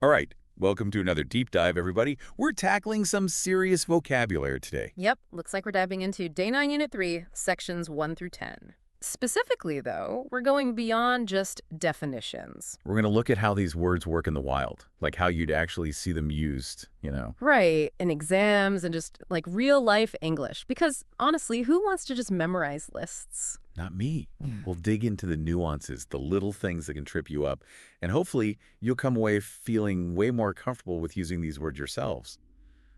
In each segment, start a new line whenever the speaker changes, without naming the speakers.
All right, welcome to another deep dive, everybody. We're tackling some serious vocabulary today.
Yep, looks like we're diving into Day 9, Unit 3, sections 1 through 10. Specifically, though, we're going beyond just definitions.
We're going to look at how these words work in the wild, like how you'd actually see them used,
Right, in exams and just like real-life English. Because honestly, who wants to just memorize lists?
Not me. We'll dig into the nuances, the little things that can trip you up, and hopefully you'll come away feeling way more comfortable with using these words yourselves,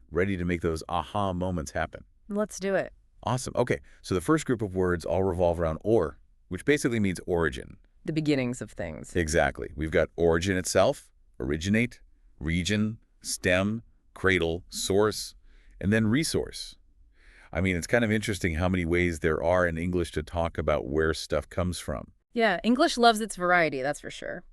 ready to make those aha moments happen.
Let's do it.
Awesome. Okay, so the first group of words all revolve around or, which basically means origin.
The beginnings of things.
Exactly. We've got origin itself, originate, region, stem, cradle, source, and then resource. I mean, it's kind of interesting how many ways there are in English to talk about where stuff comes from.
Yeah, English loves its variety, that's for sure.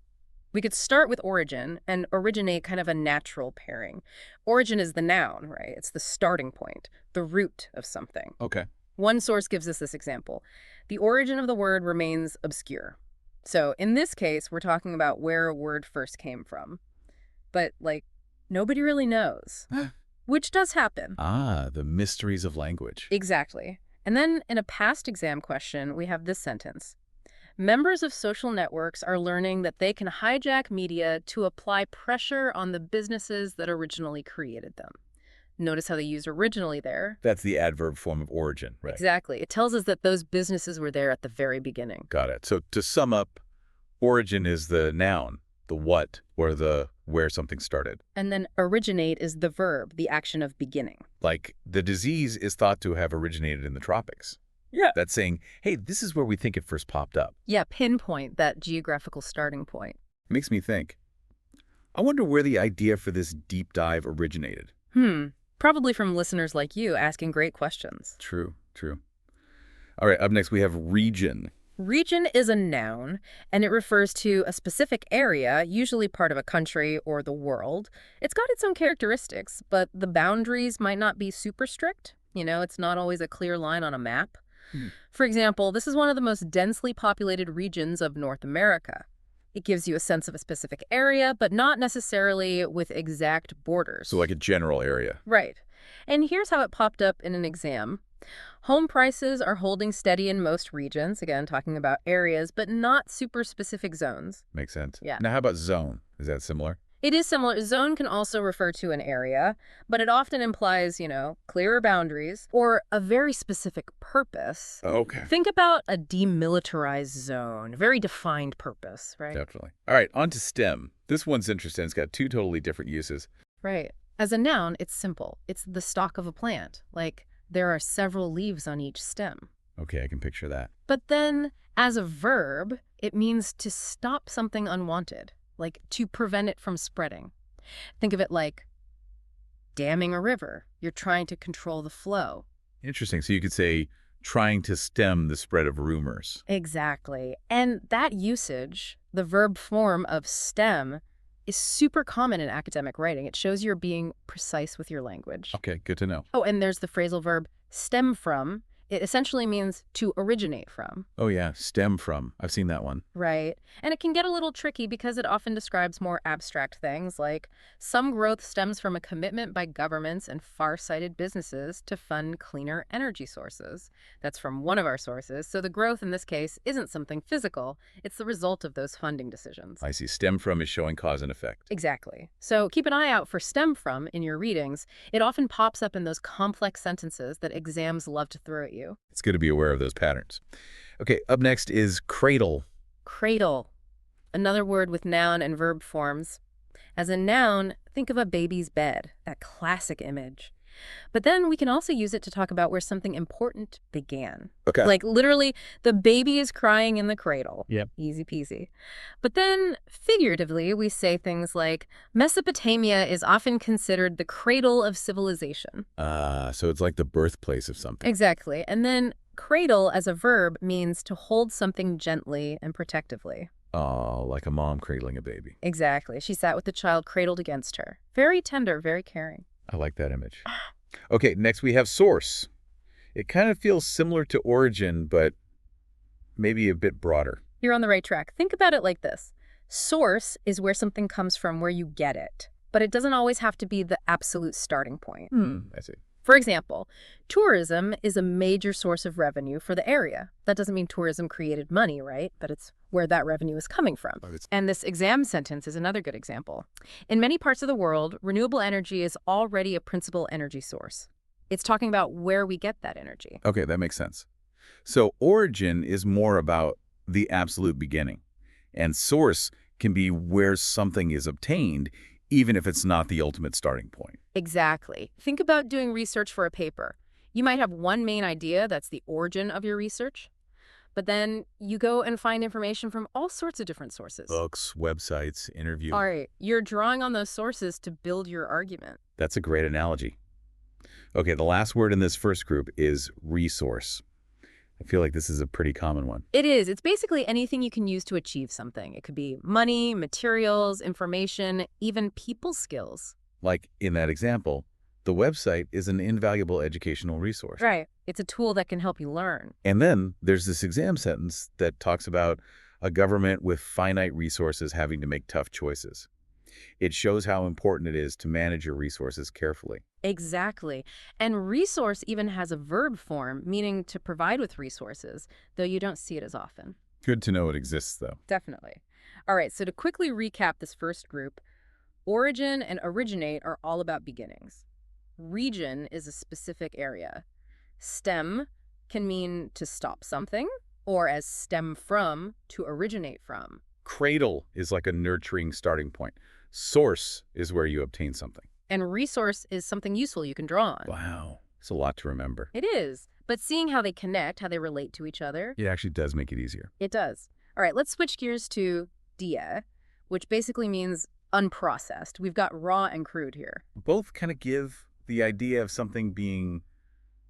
We could start with origin and originate kind of a natural pairing. Origin is the noun, right? It's the starting point, the root of something.
Okay.
One source gives us this example. The origin of the word remains obscure. So in this case, we're talking about where a word first came from. But, nobody really knows. Which does happen.
Ah, the mysteries of language.
Exactly. And then in a past exam question, we have this sentence. Members of social networks are learning that they can hijack media to apply pressure on the businesses that originally created them. Notice how they use originally there.
That's the adverb form of origin, right?
Exactly. It tells us that those businesses were there at the very beginning.
Got it. So to sum up, origin is the noun, the what, or the where something started.
And then originate is the verb, the action of beginning.
Like the disease is thought to have originated in the tropics.
Yeah.
That's saying, hey, this is where we think it first popped up.
Yeah, pinpoint that geographical starting point.
Makes me think. I wonder where the idea for this deep dive originated.
Probably from listeners like you asking great questions.
True. All right, up next we have region.
Region is a noun, and it refers to a specific area, usually part of a country or the world. It's got its own characteristics, but the boundaries might not be super strict. It's not always a clear line on a map. For example, this is one of the most densely populated regions of North America. It gives you a sense of a specific area, but not necessarily with exact borders.
So like a general area.
Right. And here's how it popped up in an exam. Home prices are holding steady in most regions, again, talking about areas, but not super specific zones.
Makes sense.
Yeah.
Now, how about zone? Is that similar?
It is similar. Zone can also refer to an area, but it often implies, clearer boundaries or a very specific purpose.
Okay.
Think about a demilitarized zone, very defined purpose, right?
Definitely. All right, on to stem. This one's interesting. It's got two totally different uses.
Right. As a noun, it's simple. It's the stalk of a plant. Like, there are several leaves on each stem.
Okay, I can picture that.
But then, as a verb, it means to stop something unwanted, like to prevent it from spreading. Think of it like damming a river. You're trying to control the flow.
Interesting. So you could say trying to stem the spread of rumors.
Exactly. And that usage, the verb form of stem, is super common in academic writing. It shows you're being precise with your language.
Okay, good to know.
Oh, and there's the phrasal verb stem from. It essentially means to originate from.
Oh yeah, stem from. I've seen that one.
Right. And it can get a little tricky because it often describes more abstract things like some growth stems from a commitment by governments and far-sighted businesses to fund cleaner energy sources. That's from one of our sources. So the growth in this case isn't something physical. It's the result of those funding decisions.
I see. Stem from is showing cause and effect.
Exactly. So keep an eye out for stem from in your readings. It often pops up in those complex sentences that exams love to throw at you.
It's good to be aware of those patterns. Okay, up next is cradle.
Cradle. Another word with noun and verb forms. As a noun, think of a baby's bed, that classic image. But then we can also use it to talk about where something important began.
Okay.
Like literally, the baby is crying in the cradle.
Yep.
Easy peasy. But then figuratively, we say things like, Mesopotamia is often considered the cradle of civilization.
So it's like the birthplace of something.
Exactly. And then cradle as a verb means to hold something gently and protectively.
Oh, like a mom cradling a baby.
Exactly. She sat with the child cradled against her. Very tender, very caring.
I like that image. Okay, next we have source. It kind of feels similar to origin, but maybe a bit broader.
You're on the right track. Think about it like this. Source is where something comes from, where you get it. But it doesn't always have to be the absolute starting point.
I see.
For example, tourism is a major source of revenue for the area. That doesn't mean tourism created money, right? But it's where that revenue is coming from. And this exam sentence is another good example. In many parts of the world, renewable energy is already a principal energy source. It's talking about where we get that energy.
Okay, that makes sense. So origin is more about the absolute beginning, and source can be where something is obtained, even if it's not the ultimate starting point.
Exactly. Think about doing research for a paper. You might have one main idea that's the origin of your research, but then you go and find information from all sorts of different sources.
Books, websites, interviews.
All right, you're drawing on those sources to build your argument.
That's a great analogy. Okay, the last word in this first group is resource. I feel like this is a pretty common one.
It is. It's basically anything you can use to achieve something. It could be money, materials, information, even people skills.
Like in that example, the website is an invaluable educational resource.
Right. It's a tool that can help you learn.
And then there's this exam sentence that talks about a government with finite resources having to make tough choices. It shows how important it is to manage your resources carefully.
Exactly. And resource even has a verb form, meaning to provide with resources, though you don't see it as often.
Good to know it exists, though.
Definitely. All right, so to quickly recap this first group, origin and originate are all about beginnings. Region is a specific area. Stem can mean to stop something, or as stem from, to originate from.
Cradle is like a nurturing starting point. Source is where you obtain something.
And resource is something useful you can draw on.
Wow. It's a lot to remember.
It is. But seeing how they connect, how they relate to each other.
It actually does make it easier.
It does. All right, let's switch gears to die, which basically means unprocessed. We've got raw and crude here.
Both kind of give the idea of something being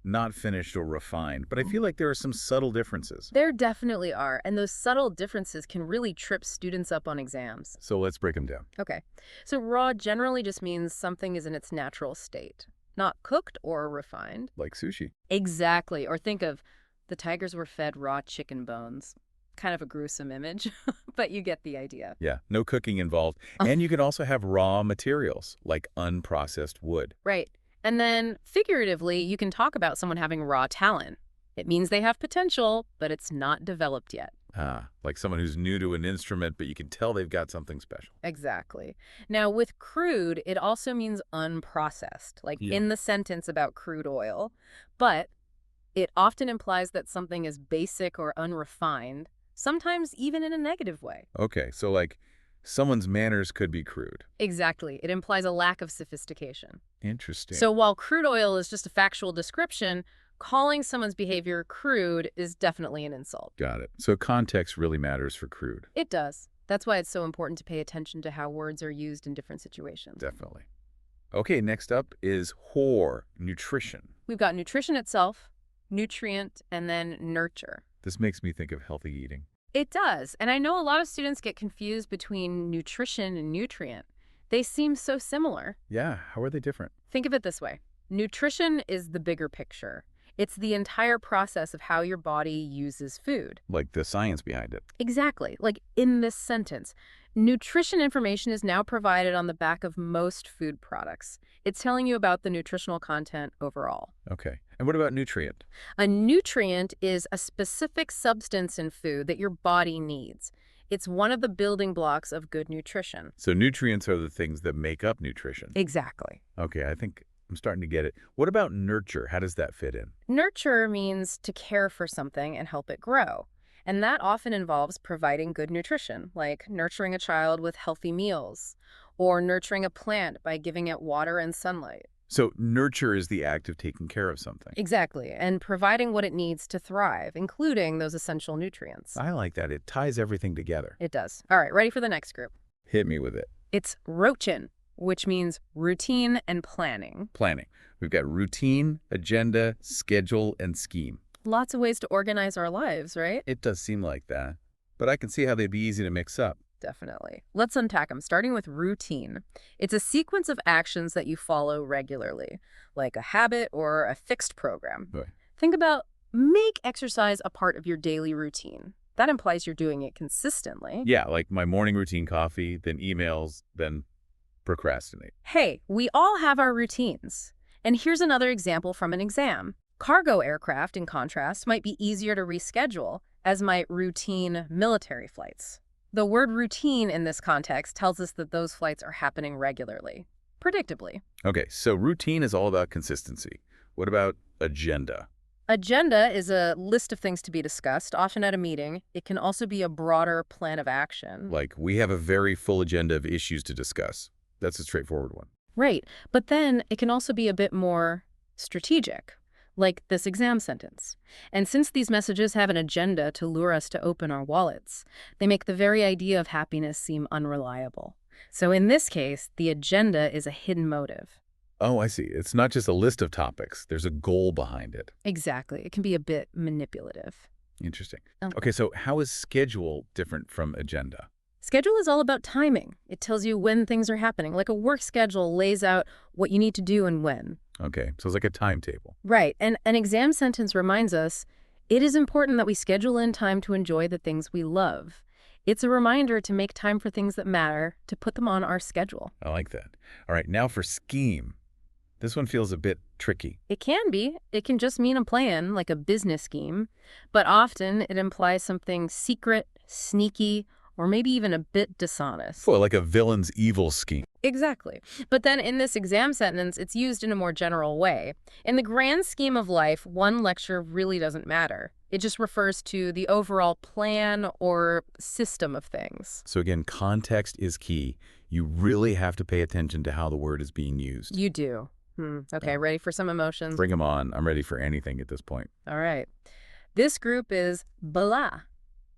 not finished or refined, but I feel like there are some subtle differences.
There definitely are, and those subtle differences can really trip students up on exams.
So let's break them down.
Okay, so raw generally just means something is in its natural state, not cooked or refined.
Like sushi.
Exactly, or think of the tigers were fed raw chicken bones. Kind of a gruesome image, but you get the idea.
Yeah, no cooking involved. And you can also have raw materials, like unprocessed wood.
Right. And then, figuratively, you can talk about someone having raw talent. It means they have potential, but it's not developed yet.
Ah, like someone who's new to an instrument, but you can tell they've got something special.
Exactly. Now, with crude, it also means unprocessed, like in the sentence about crude oil. But it often implies that something is basic or unrefined, sometimes even in a negative way.
Okay, so like someone's manners could be crude.
Exactly. It implies a lack of sophistication.
Interesting.
So while crude oil is just a factual description, calling someone's behavior crude is definitely an insult.
Got it. So context really matters for crude.
It does. That's why it's so important to pay attention to how words are used in different situations.
Definitely. Okay, next up is HOR, nutrition.
We've got nutrition itself, nutrient, and then nurture.
This makes me think of healthy eating.
It does. And I know a lot of students get confused between nutrition and nutrient. They seem so similar.
Yeah, how are they different?
Think of it this way. Nutrition is the bigger picture. It's the entire process of how your body uses food.
Like the science behind it.
Exactly. Like in this sentence, nutrition information is now provided on the back of most food products. It's telling you about the nutritional content overall.
Okay. And what about nutrient?
A nutrient is a specific substance in food that your body needs. It's one of the building blocks of good nutrition.
So nutrients are the things that make up nutrition.
Exactly.
Okay, I think I'm starting to get it. What about nurture? How does that fit in?
Nurture means to care for something and help it grow. And that often involves providing good nutrition, like nurturing a child with healthy meals, or nurturing a plant by giving it water and sunlight.
So nurture is the act of taking care of something.
Exactly, and providing what it needs to thrive, including those essential nutrients.
I like that. It ties everything together.
It does. All right, ready for the next group?
Hit me with it.
It's rochin, which means routine and planning.
Planning. We've got routine, agenda, schedule, and scheme.
Lots of ways to organize our lives, right?
It does seem like that, but I can see how they'd be easy to mix up.
Definitely. Let's unpack them, starting with routine. It's a sequence of actions that you follow regularly, like a habit or a fixed program.
Right.
Think about make exercise a part of your daily routine. That implies you're doing it consistently.
Yeah, like my morning routine coffee, then emails, then procrastinate.
Hey, we all have our routines. And here's another example from an exam. Cargo aircraft, in contrast, might be easier to reschedule, as might routine military flights. The word routine in this context tells us that those flights are happening regularly, predictably.
Okay, so routine is all about consistency. What about agenda?
Agenda is a list of things to be discussed, often at a meeting. It can also be a broader plan of action.
Like, we have a very full agenda of issues to discuss. That's a straightforward one.
Right, but then it can also be a bit more strategic, like this exam sentence. And since these messages have an agenda to lure us to open our wallets, they make the very idea of happiness seem unreliable. So in this case, the agenda is a hidden motive.
Oh, I see. It's not just a list of topics. There's a goal behind it.
Exactly. It can be a bit manipulative.
Interesting. Okay, so how is schedule different from agenda?
Schedule is all about timing. It tells you when things are happening. Like a work schedule lays out what you need to do and when.
Okay, so it's like a timetable.
Right. And an exam sentence reminds us it is important that we schedule in time to enjoy the things we love. It's a reminder to make time for things that matter, to put them on our schedule.
I like that. All right, now for scheme. This one feels a bit tricky.
It can be. It can just mean a plan, like a business scheme. But often it implies something secret, sneaky, or maybe even a bit dishonest.
Well, like a villain's evil scheme.
Exactly. But then in this exam sentence, it's used in a more general way. In the grand scheme of life, one lecture really doesn't matter. It just refers to the overall plan or system of things.
So again, context is key. You really have to pay attention to how the word is being used.
You do. Okay, ready for some emotions?
Bring them on. I'm ready for anything at this point.
All right. This group is blight,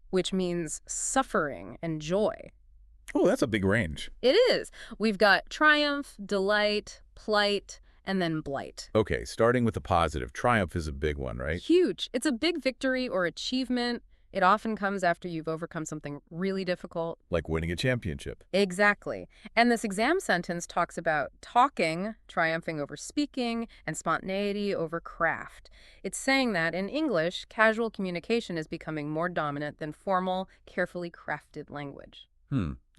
which means suffering and joy.
Oh, that's a big range.
It is. We've got triumph, delight, plight, and then blight.
Okay, starting with the positive. Triumph is a big one, right?
Huge. It's a big victory or achievement. It often comes after you've overcome something really difficult.
Like winning a championship.
Exactly. And this exam sentence talks about talking, triumphing over speaking, and spontaneity over craft. It's saying that in English, casual communication is becoming more dominant than formal, carefully crafted language.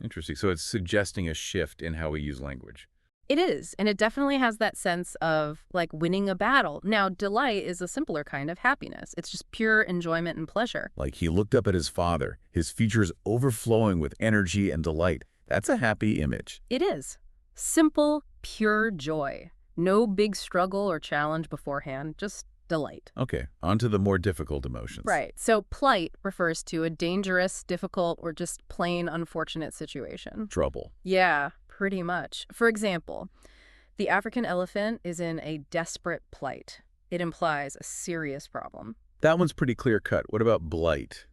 Interesting. So it's suggesting a shift in how we use language.
It is, and it definitely has that sense of, like, winning a battle. Now, delight is a simpler kind of happiness. It's just pure enjoyment and pleasure.
Like he looked up at his father, his features overflowing with energy and delight. That's a happy image.
It is. Simple, pure joy. No big struggle or challenge beforehand, just delight.
Okay, on to the more difficult emotions.
Right. So plight refers to a dangerous, difficult, or just plain unfortunate situation.
Trouble.
Yeah, pretty much. For example, the African elephant is in a desperate plight. It implies a serious problem.
That one's pretty clear-cut. What about blight?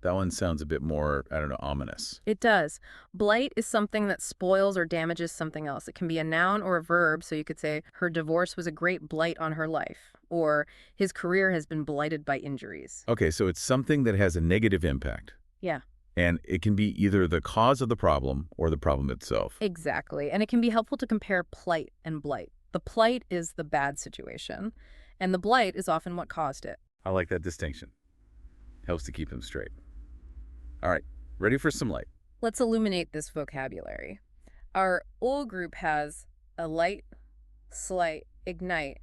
That one sounds a bit more, I don't know, ominous.
It does. Blight is something that spoils or damages something else. It can be a noun or a verb, so you could say, her divorce was a great blight on her life, or his career has been blighted by injuries.
Okay, so it's something that has a negative impact.
Yeah.
And it can be either the cause of the problem or the problem itself.
Exactly. And it can be helpful to compare plight and blight. The plight is the bad situation, and the blight is often what caused it.
I like that distinction. Helps to keep them straight. All right, ready for some light.
Let's illuminate this vocabulary. Our O group has alight, slight, ignite,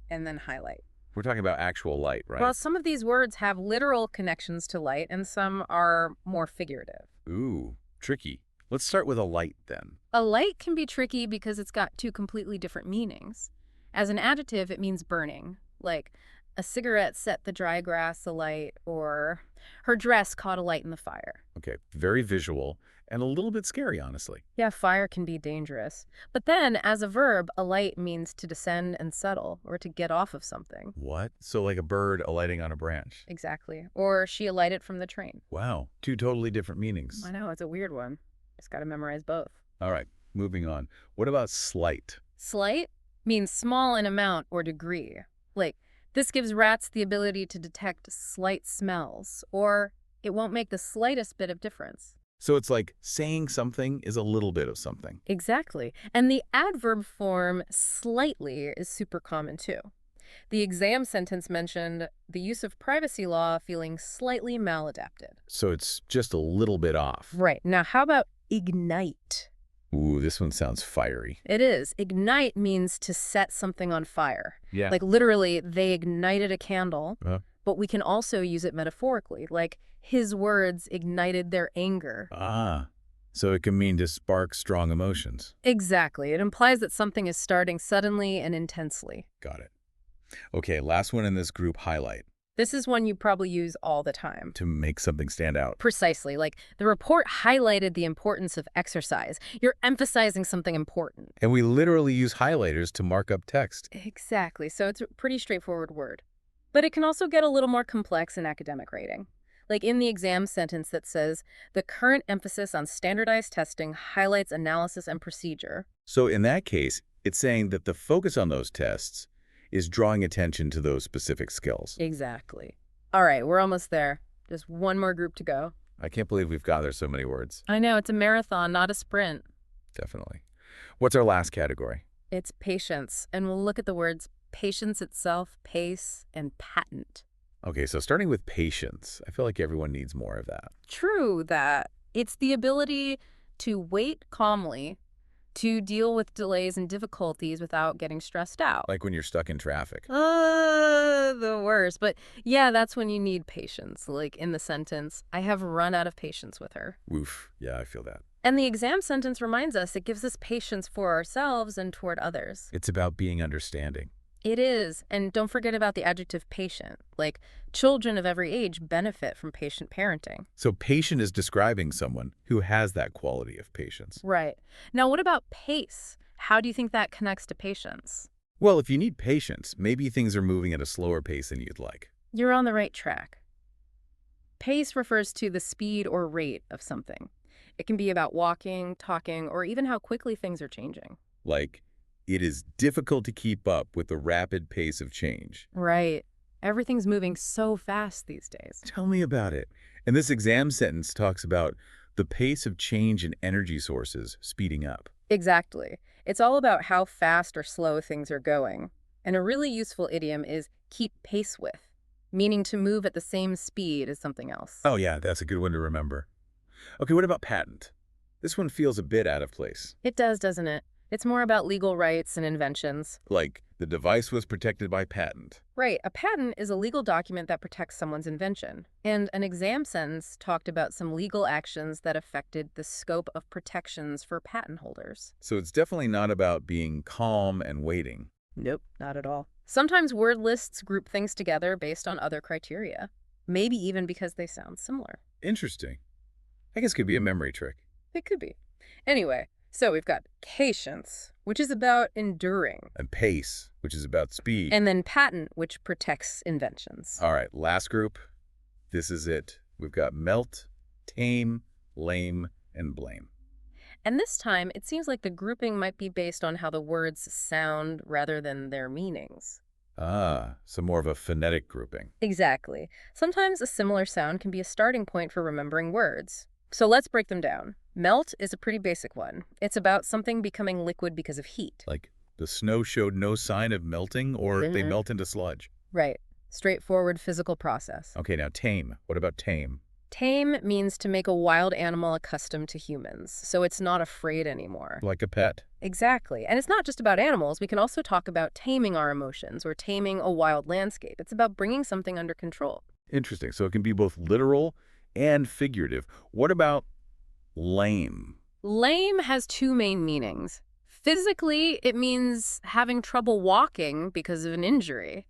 and then highlight.
We're talking about actual light, right?
Well, some of these words have literal connections to light, and some are more figurative.
Ooh, tricky. Let's start with a light then.
A light can be tricky because it's got two completely different meanings. As an adjective, it means burning, like a cigarette set the dry grass alight, or her dress caught alight in the fire.
Okay, very visual and a little bit scary, honestly.
Yeah, fire can be dangerous. But then, as a verb, alight means to descend and settle, or to get off of something.
What? So like a bird alighting on a branch.
Exactly. Or she alighted from the train.
Wow, two totally different meanings.
I know, it's a weird one. Just gotta memorize both.
All right, moving on. What about slight?
Slight means small in amount or degree. Like, this gives rats the ability to detect slight smells, or it won't make the slightest bit of difference.
So it's like saying something is a little bit of something.
Exactly. And the adverb form slightly is super common too. The exam sentence mentioned the use of privacy law feeling slightly maladapted.
So it's just a little bit off.
Right. Now, how about ignite?
Ooh, this one sounds fiery.
It is. Ignite means to set something on fire.
Yeah.
Like literally, they ignited a candle,
Uh-huh.
but we can also use it metaphorically. Like his words ignited their anger.
Ah, so it can mean to spark strong emotions.
Exactly. It implies that something is starting suddenly and intensely.
Got it. Okay, last one in this group, highlight,
This is one you probably use all the time.
to make something stand out.
Precisely. Like the report highlighted the importance of exercise. You're emphasizing something important.
And we literally use highlighters to mark up text.
Exactly. So it's a pretty straightforward word. But it can also get a little more complex in academic rating. Like in the exam sentence that says, the current emphasis on standardized testing highlights analysis and procedure.
So in that case, it's saying that the focus on those tests is drawing attention to those specific skills.
Exactly. All right, we're almost there. Just one more group to go.
I can't believe we've gathered so many words.
I know, it's a marathon, not a sprint.
Definitely. What's our last category?
It's patience, and we'll look at the words patience itself, pace, and patent.
Okay, so starting with patience, I feel like everyone needs more of that.
True that. It's the ability to wait calmly, to deal with delays and difficulties without getting stressed out.
Like when you're stuck in traffic.
The worst. But yeah, that's when you need patience. Like in the sentence, I have run out of patience with her.
Woof. Yeah, I feel that.
And the exam sentence reminds us it gives us patience for ourselves and toward others.
It's about being understanding.
It is. And don't forget about the adjective patient. Like, children of every age benefit from patient parenting.
So patient is describing someone who has that quality of patience.
Right. Now, what about pace? How do you think that connects to patience?
Well, if you need patience, maybe things are moving at a slower pace than you'd like.
You're on the right track. Pace refers to the speed or rate of something. It can be about walking, talking, or even how quickly things are changing.
Like, it is difficult to keep up with the rapid pace of change.
Right. Everything's moving so fast these days.
Tell me about it. And this exam sentence talks about the pace of change in energy sources speeding up.
Exactly. It's all about how fast or slow things are going. And a really useful idiom is keep pace with, meaning to move at the same speed as something else.
Oh yeah, that's a good one to remember. Okay, what about patent? This one feels a bit out of place.
It does, doesn't it? It's more about legal rights and inventions.
Like, the device was protected by patent.
Right. A patent is a legal document that protects someone's invention. And an exam sentence talked about some legal actions that affected the scope of protections for patent holders.
So it's definitely not about being calm and waiting.
Nope, not at all. Sometimes word lists group things together based on other criteria. Maybe even because they sound similar.
Interesting. I guess it could be a memory trick.
It could be. Anyway, so we've got patience, which is about enduring.
And pace, which is about speed.
And then patent, which protects inventions.
All right, last group. This is it. We've got melt, tame, lame, and blame.
And this time, it seems like the grouping might be based on how the words sound rather than their meanings.
Ah, so more of a phonetic grouping.
Exactly. Sometimes a similar sound can be a starting point for remembering words. So let's break them down. Melt is a pretty basic one. It's about something becoming liquid because of heat.
Like the snow showed no sign of melting, or they
Mhm.
melt into sludge.
Right. Straightforward physical process.
Okay, now tame. What about tame?
Tame means to make a wild animal accustomed to humans, so it's not afraid anymore.
Like a pet.
Exactly. And it's not just about animals. We can also talk about taming our emotions or taming a wild landscape. It's about bringing something under control.
Interesting. So it can be both literal and figurative. What about lame?
Lame has two main meanings. Physically, it means having trouble walking because of an injury.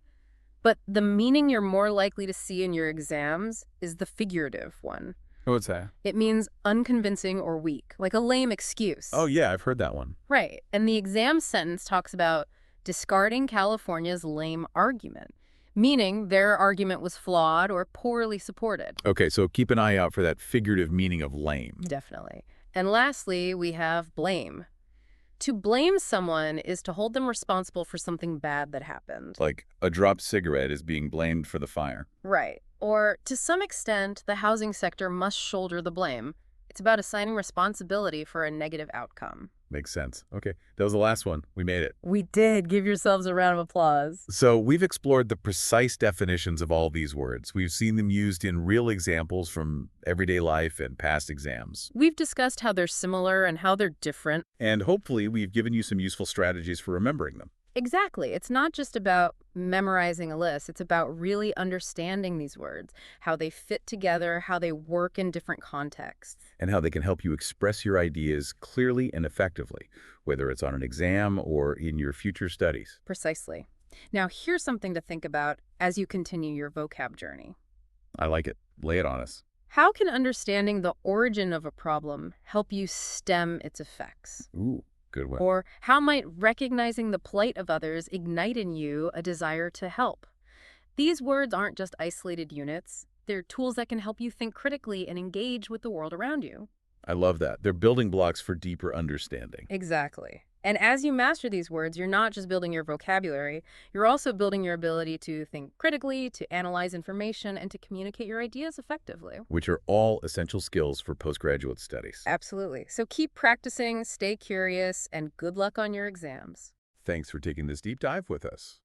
But the meaning you're more likely to see in your exams is the figurative one.
What's that?
It means unconvincing or weak, like a lame excuse.
Oh, yeah, I've heard that one.
Right. And the exam sentence talks about discarding California's lame argument, meaning their argument was flawed or poorly supported.
Okay, so keep an eye out for that figurative meaning of lame.
Definitely. And lastly, we have blame. To blame someone is to hold them responsible for something bad that happened.
Like a dropped cigarette is being blamed for the fire.
Right. Or, to some extent, the housing sector must shoulder the blame. It's about assigning responsibility for a negative outcome.
Makes sense. Okay, that was the last one. We made it.
We did. Give yourselves a round of applause.
So we've explored the precise definitions of all these words. We've seen them used in real examples from everyday life and past exams.
We've discussed how they're similar and how they're different.
And hopefully we've given you some useful strategies for remembering them.
Exactly. It's not just about memorizing a list. It's about really understanding these words, how they fit together, how they work in different contexts.
And how they can help you express your ideas clearly and effectively, whether it's on an exam or in your future studies.
Precisely. Now, here's something to think about as you continue your vocab journey.
I like it. Lay it on us.
How can understanding the origin of a problem help you stem its effects?
Ooh, good one.
Or how might recognizing the plight of others ignite in you a desire to help? These words aren't just isolated units. They're tools that can help you think critically and engage with the world around you.
I love that. They're building blocks for deeper understanding.
Exactly. And as you master these words, you're not just building your vocabulary, you're also building your ability to think critically, to analyze information, and to communicate your ideas effectively.
Which are all essential skills for postgraduate studies.
Absolutely. So keep practicing, stay curious, and good luck on your exams.
Thanks for taking this deep dive with us.